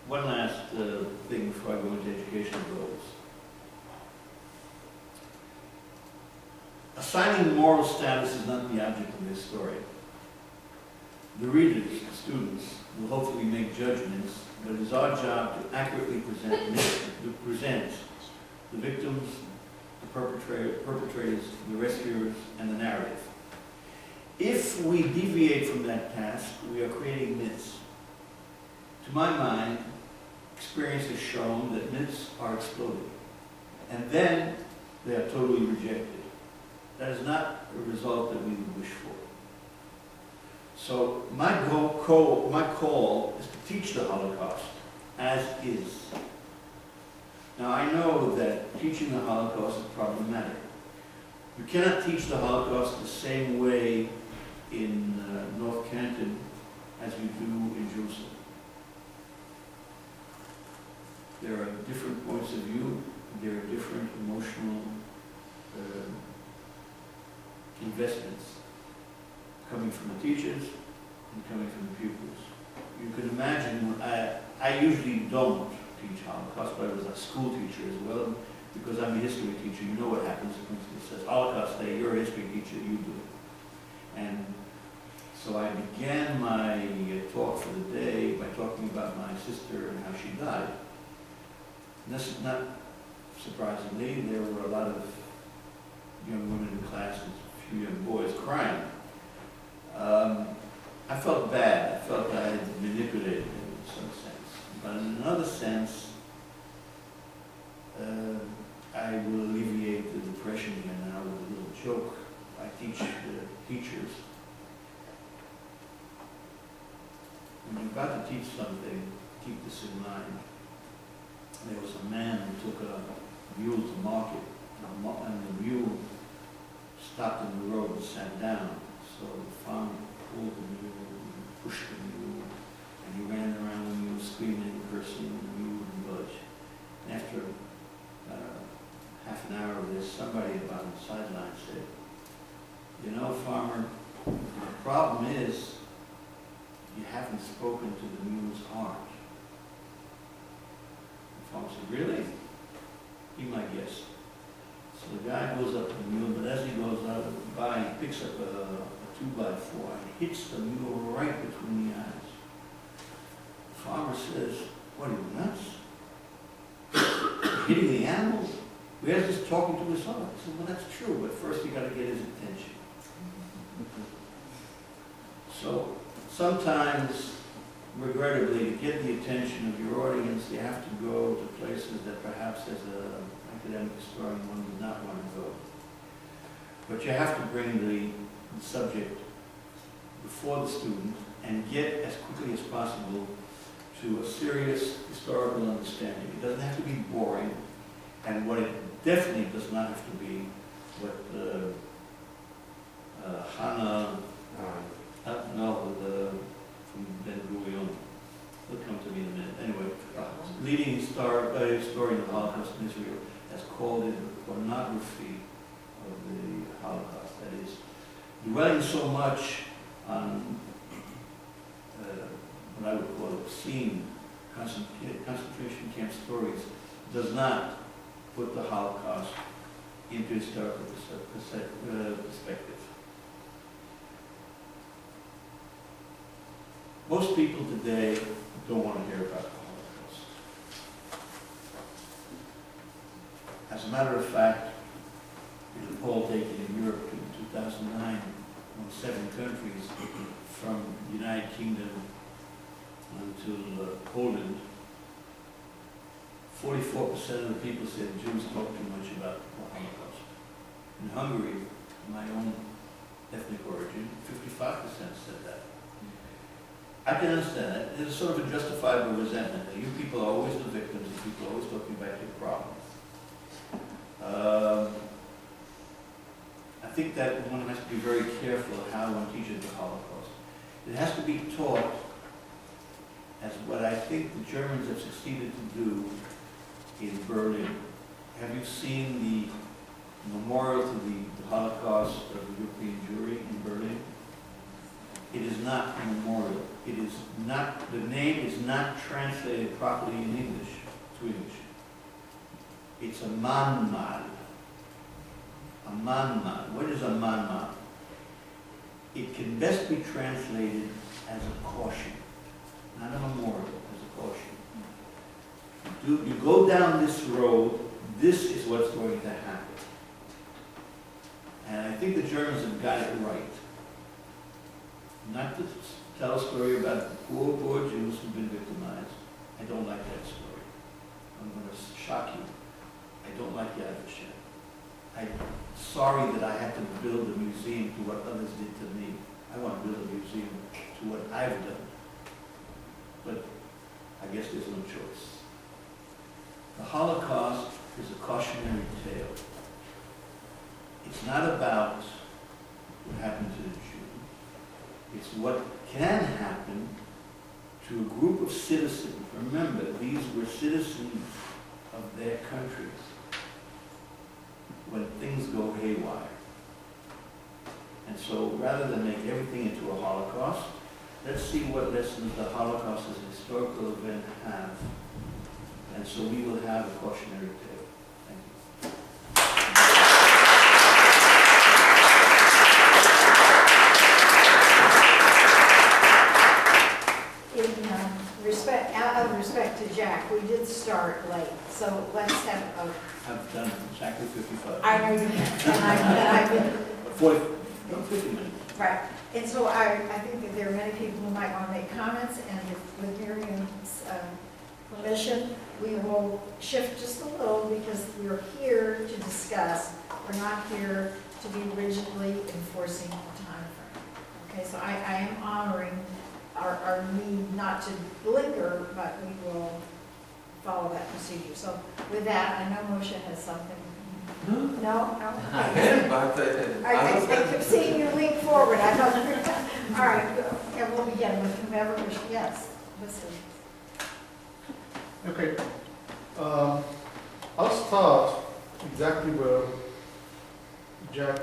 One last thing before I go into educational goals. Assigning moral status is not the object of this story. The readers, the students, will hopefully make judgments, but it is our job to accurately present the victims, the perpetrators, the rescuers, and the narrative. If we deviate from that task, we are creating myths. To my mind, experience has shown that myths are exploded, and then they are totally rejected. That is not a result that we would wish for. So my call is to teach the Holocaust as is. Now I know that teaching the Holocaust is problematic. You cannot teach the Holocaust the same way in North Canton as we do in Jerusalem. coming from the teachers and coming from the pupils. You can imagine, I usually don't teach Holocaust, but I was a school teacher as well, because I'm a history teacher. You know what happens when it says Holocaust Day, you're a history teacher, you do it. And so I began my talk for the day by talking about my sister and how she died. And this is not surprisingly, there were a lot of young women in class and a few young boys crying. I felt bad. I felt I had manipulated them in some sense. But in another sense, I will alleviate the depression here now with a little joke. I teach teachers. When you're about to teach something, keep this in mind. There was a man who took a mule to market, and the mule stopped in the road and sat down. So the farmer pulled the mule, and pushed the mule, and he ran around the mule screaming and cursing, and the mule wouldn't budge. And after half an hour of this, somebody about on the sideline said, "You know, farmer, the problem is you haven't spoken to the mule's heart." The farmer said, "Really? Be my guest." So the guy goes up to the mule, but as he goes by, he picks up a 2x4 and hits the mule right between the eyes. The farmer says, "What are you, nuts? Hitting the animal? We're just talking to his heart." I said, "Well, that's true, but first you got to get his attention." So sometimes, regrettably, to get the attention of your audience, you have to go to places that perhaps as an academic historian one would not want to go. But you have to bring the subject before the student and get as quickly as possible to a serious historical understanding. It doesn't have to be boring, and what it definitely does not have to be what Hannah, from Ben Gurion, will come to me in a minute. Anyway, leading historian of the Holocaust in Israel has called it the pornography of the Holocaust. That is, dwelling so much on what I would call obscene concentration camp stories does not put the Holocaust into historical perspective. Most people today don't want to hear about the Holocaust. As a matter of fact, in a poll taken in Europe in 2009 on 7 countries, from the United Kingdom until Poland, 44% of the people said Jews talk too much about the Holocaust. In Hungary, my own ethnic origin, 55% said that. I can understand that. There's sort of a justifiable resentment that you people are always the victims and people are always talking about your problems. I think that one has to be very careful how one teaches the Holocaust. It has to be taught as what I think the Germans have succeeded to do in Berlin. Have you seen the memorial to the Holocaust of the European Jewry in Berlin? It is not a memorial. It is not, the name is not translated properly in English, to English. It's a Mahnmal. A Mahnmal. What is a Mahnmal? It can best be translated as a caution, not a memorial, as a caution. You go down this road, this is what's going to happen. And I think the Germans have got it right. Not to tell a story about the poor Jews who've been victimized. I don't like that story. I'm going to shock you. I don't like Yad Vashem. I'm sorry that I had to build a museum to what others did to me. I want to build a museum to what I've done. But I guess there's no choice. The Holocaust is a cautionary tale. It's not about what happened to the Jews. It's what can happen to a group of citizens. Remember, these were citizens of their countries when things go haywire. And And so rather than make everything into a Holocaust, let's see what lessons the Holocaust as a historical event have. And so we will have a cautionary tale. Thank you. Out of respect to Jack, we did start late, so let's have a, I've done exactly 55. I know you can, and I've been, 40, no, 50 minutes. right. And so I think that there are many people who might want to make comments, and with Miriam's permission, we will shift just a little because we're here to discuss. We're not here to be rigidly enforcing a time frame. Okay, so I am honoring our need not to linger, but we will follow that procedure. So with that, I know Moshe has something. No? I kept seeing you lean forward. I thought, all right, and we'll begin with whomever wishes. Yes, listen. Okay. I'll start exactly where Jack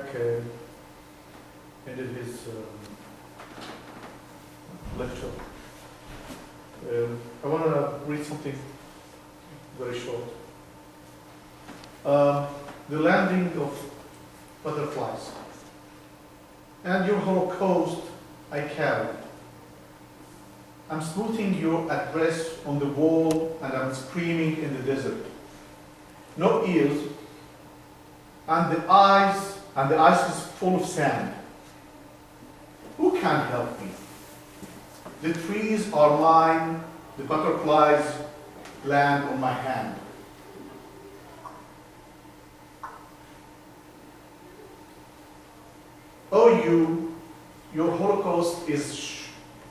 ended his lecture. I want to read something very short. The landing of butterflies. And your Holocaust I carried. I'm smoothing your address on the wall and I'm screaming in the desert. No ears, and the ice is full of sand. Who can help me? The trees are mine, the butterflies land on my hand. Oh, your Holocaust is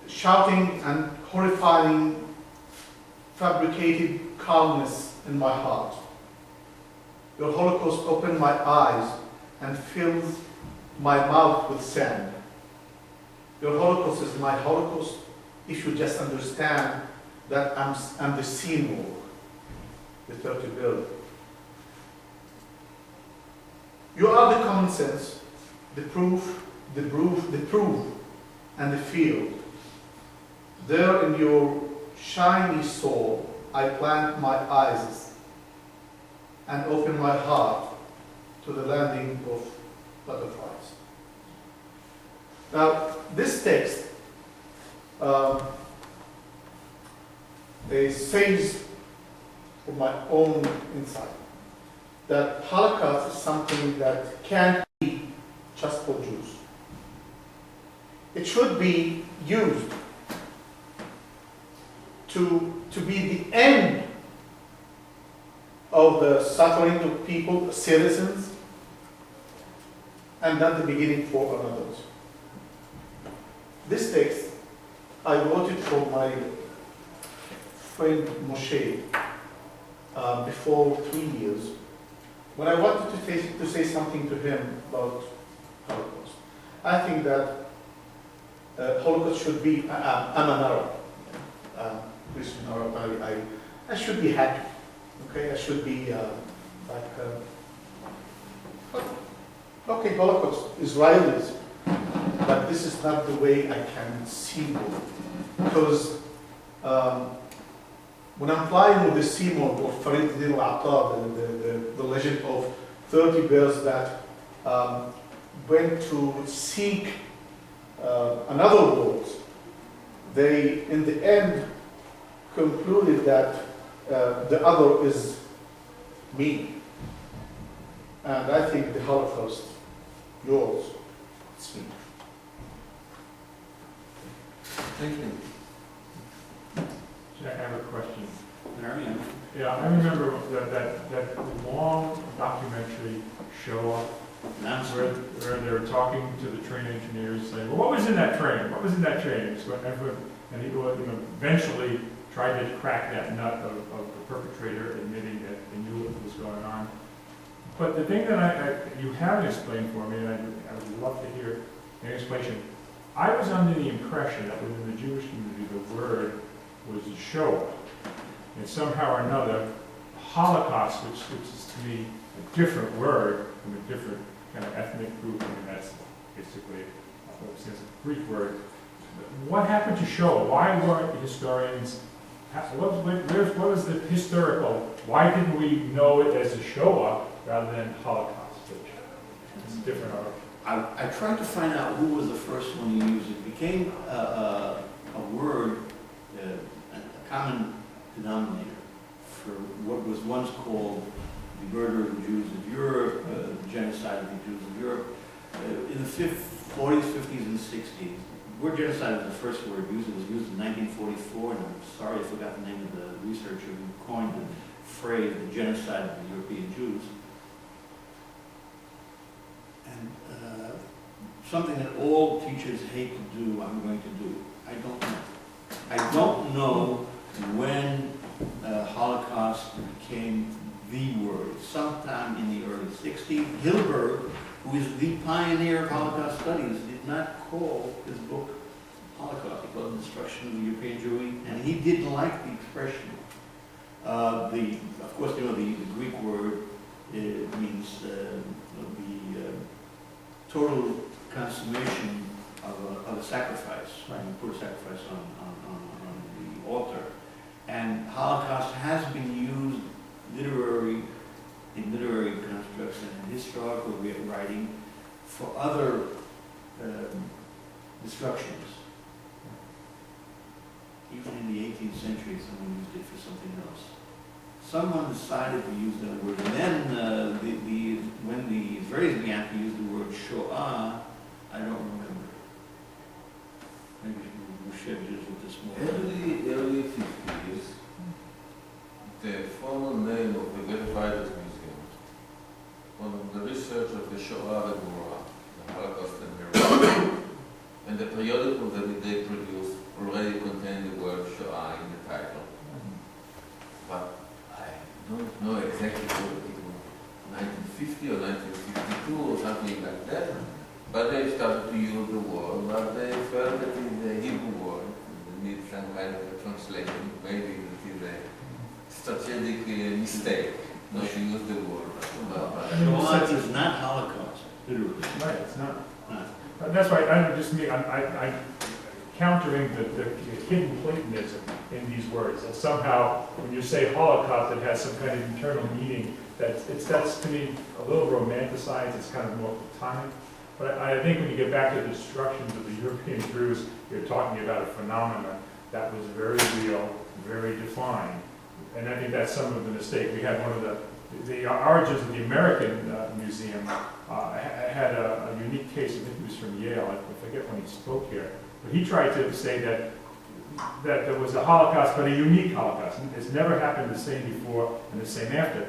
shouting and horrifying, fabricated calmness in my heart. Your Holocaust opened my eyes and filled my mouth with sand. Your Holocaust is my Holocaust if you just understand that I'm the Seymour, the 30 bill. You are the common sense, the proof, and the field. There in your shiny soul, I plant my eyes and open my heart to the landing of butterflies. Now, this text says, from my own insight, that Holocaust is something that can't be just for Jews. It should be used to be the end of the suffering of people, citizens, and not the beginning for others. This text, I wrote it for my friend Moshe before 3 years, when I wanted to say something to him about Holocaust. I think that Holocaust should be, I'm an Arab, Christian Arab, I should be happy, okay? I should be okay, Holocaust, Israelis, but this is not the way I can see it. Because when I'm flying with the Seymour or Farid al-Attar, the legend of 30 bears that went to seek another world, they, in the end, concluded that the other is me. And I think the Holocaust, yours, it's me. Thank you. I have a question. Marion? Yeah, I remember that long documentary show where they were talking to the train engineers, saying, "Well, what was in that train? What was in that train?" So and he eventually tried to crack that nut of the perpetrator admitting that they knew what was going on. But the thing that you haven't explained for me, and I would love to hear an explanation. I was under the impression that within the Jewish community, the word was Shoah. And somehow or another, Holocaust, which is to me a different word from a different kind of ethnic group, and that's basically, it's a Greek word. What happened to Shoah? Why weren't the historians, what was the historical, why didn't we know it as a Shoah rather than Holocaust? It's a different article. I tried to find out who was the first one to use it. It became a word, a common denominator for what was once called the murder of the Jews of Europe, the genocide of the Jews of Europe. In the 40s, 50s, and 60s, the word genocide was the first word used. It was used in 1944, and I'm sorry I forgot the name of the researcher who coined the phrase, the genocide of the European Jews. And something that all teachers hate to do, I'm going to do. I don't know. I don't know when Holocaust became the word. Sometime in the early 60s, Hilberg, who is the pioneer of Holocaust studies, did not call his book Holocaust. He called it Destruction of the European Jewry, and he didn't like the expression. Of course, you know, the Greek word means the total consummation of a sacrifice. Right? You put a sacrifice on the altar. And Holocaust has been used in literary constructs and in historical writing for other destructions. Even in the 18th century, someone used it for something else. Someone decided to use that word, and then when the Israelis began to use the word Shoah, I don't remember. Maybe Moshe deals with this more. Early 50s, the formal name of the Ghetto Writers Museum, one of the research of the Shoah Gemara, the Holocaust and Mirror, and the periodical that they produced already contained the word Shoah in the title. But I don't know exactly what it was, 1950 or 1952 or something like that. But they started to use the word, but they felt that it's a Hebrew word. They need some kind of a translation. Maybe it is a strategic mistake not to use the word. Shoah is not Holocaust, literally. Right, it's not. That's why I'm countering the hidden Platonism in these words. That somehow, when you say Holocaust, it has some kind of internal meaning. That's to me a little romanticized. It's kind of more platonic. But I think when you get back to the destructions of the European Jews, you're talking about a phenomenon that was very real, very defined. And I think that's some of the mistake. We had one of the origins of the American Museum had a unique case. I think he was from Yale. I forget when he spoke here. But he tried to say that there was a Holocaust, but a unique Holocaust. It's never happened the same before and the same after.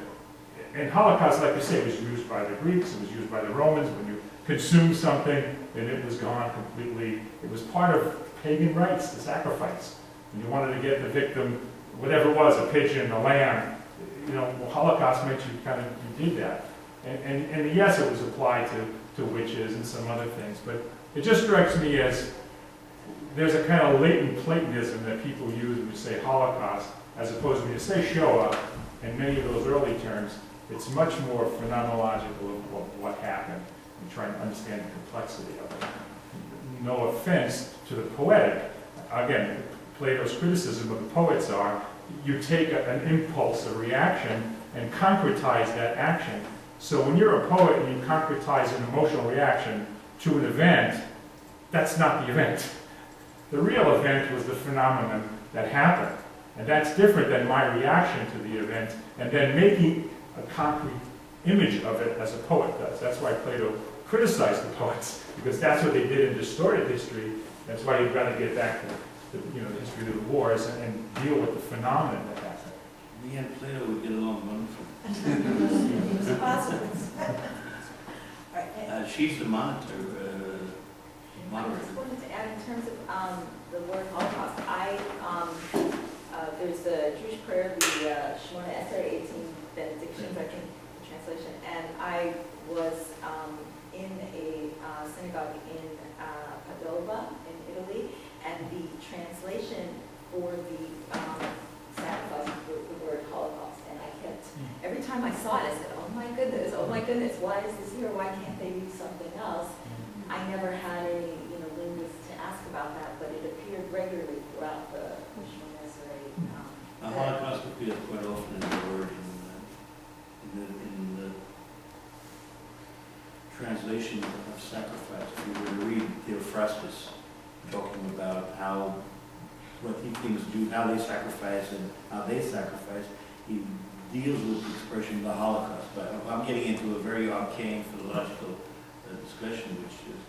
And Holocaust, like you say, was used by the Greeks. It was used by the Romans. When you consumed something, then it was gone completely. It was part of pagan rites, the sacrifice. And you wanted to get the victim, whatever it was, a pigeon, a lamb. You know, Holocaust meant you did that. And yes, it was applied to witches and some other things, but it just strikes me as there's a kind of latent Platonism that people use when you say Holocaust, as opposed to when you say Shoah, and many of those early terms, it's much more phenomenological of what happened and trying to understand the complexity of it. No offense to the poetic. Again, Plato's criticism of the poets are, you take an impulse, a reaction, and concretize that action. So when you're a poet and you concretize an emotional reaction to an event, that's not the event. The real event was the phenomenon that happened. And that's different than my reaction to the event, and then making a concrete image of it as a poet does. That's why Plato criticized the poets, because that's what they did in distorted history. That's why you've got to get back to the history of the wars and deal with the phenomenon that happened. Me and Plato would get along wonderful. It was possible. All right, She's the monitor. I just wanted to add in terms of the word Holocaust, there's the Jewish prayer, the Shemona Esrei 18 benedictions, I think, the translation, and I was in a synagogue in Padova in Italy, and the translation for the sacrifice was the word Holocaust, and I kept, every time I saw it, I said, oh my goodness, why is this here, why can't they use something else? I never had any, linguist to ask about that, but it appeared regularly throughout the Shemona Esrei. The Holocaust appears quite often in the word in the translation of sacrifice. If you were to read Theophrastus talking about what he thinks do, how they sacrifice and how they sacrifice, he deals with the expression the Holocaust. But I'm getting into a very arcane philological discussion, which is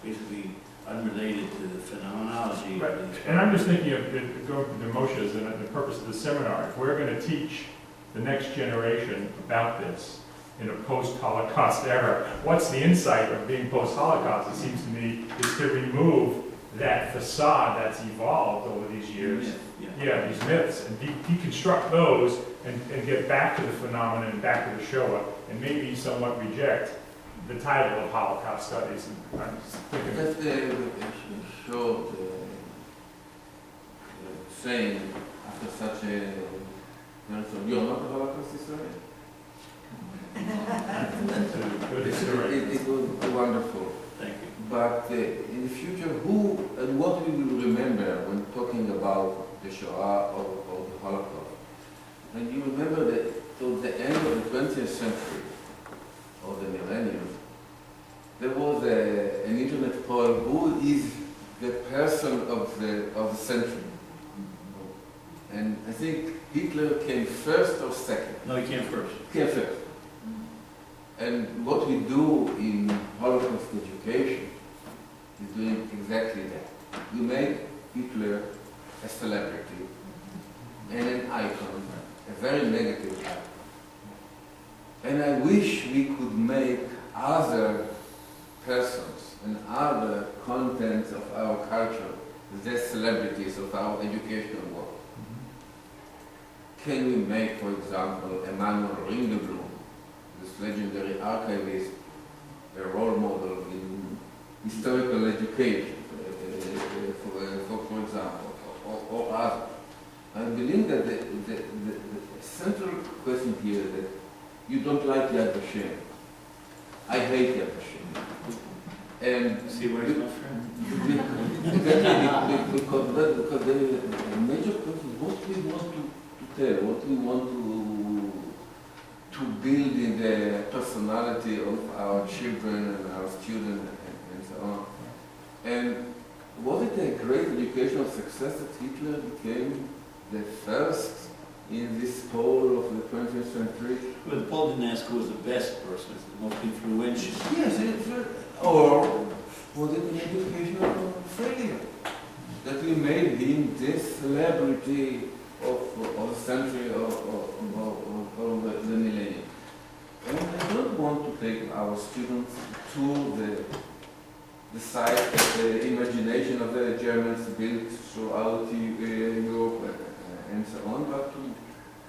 basically unrelated to the phenomenology. Right. And I'm just thinking of going through the motions and the purpose of the seminar. If we're going to teach the next generation about this in a post-Holocaust era, what's the insight of being post-Holocaust? It seems to me is to remove that facade that's evolved over these years. Yeah, these myths, and deconstruct those and get back to the phenomenon and back to the Shoah, and maybe somewhat reject the title of Holocaust Studies. And I'm just thinking, Just a short saying after such a you're not a Holocaust historian? that's a good historian. It was wonderful. Thank you. But in the future, who and what we will remember when talking about the Shoah or the Holocaust? And you remember that till the end of the 20th century, or the millennium, there was an internet poll, who is the person of the century? And I think Hitler came first or second? No, he came first. Came first. And what we do in Holocaust education is doing exactly that. We make Hitler a celebrity and an icon, a very negative icon. And I wish we could make other persons and other contents of our culture the celebrities of our educational world. Can we make, for example, Emanuel Ringelblum, this legendary archivist, a role model in historical education, for example, or others? I believe that the central question here is that you don't like Yad Vashem. I hate Yad Vashem. And See where it's my friend? because the major question is what we want to tell, what we want to build in the personality of our children and our students and so on. And was it a great educational success that Hitler became the first in this poll of the 20th century? Well, Paul didn't ask who was the best person, it's the most influential. Yes, or was it an educational failure? That we made him this celebrity of the century or the millennium. And I don't want to take our students to the site of the imagination of the Germans built throughout Europe and so on, but to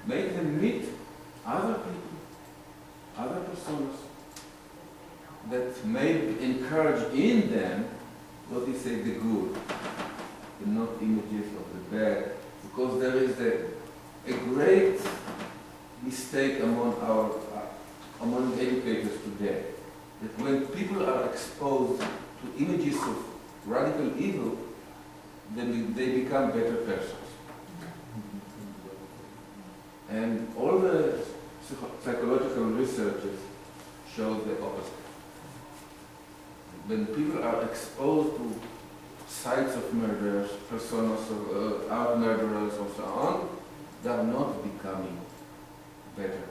make them meet other people, other personas that may encourage in them what we say the good, and not images of the bad. Because there is a great mistake among educators today, that when people are exposed to images of radical evil, then they become better persons. And all the psychological researches show the opposite. When people are exposed to sites of murders, personas of art murderers, and so on, they are not becoming better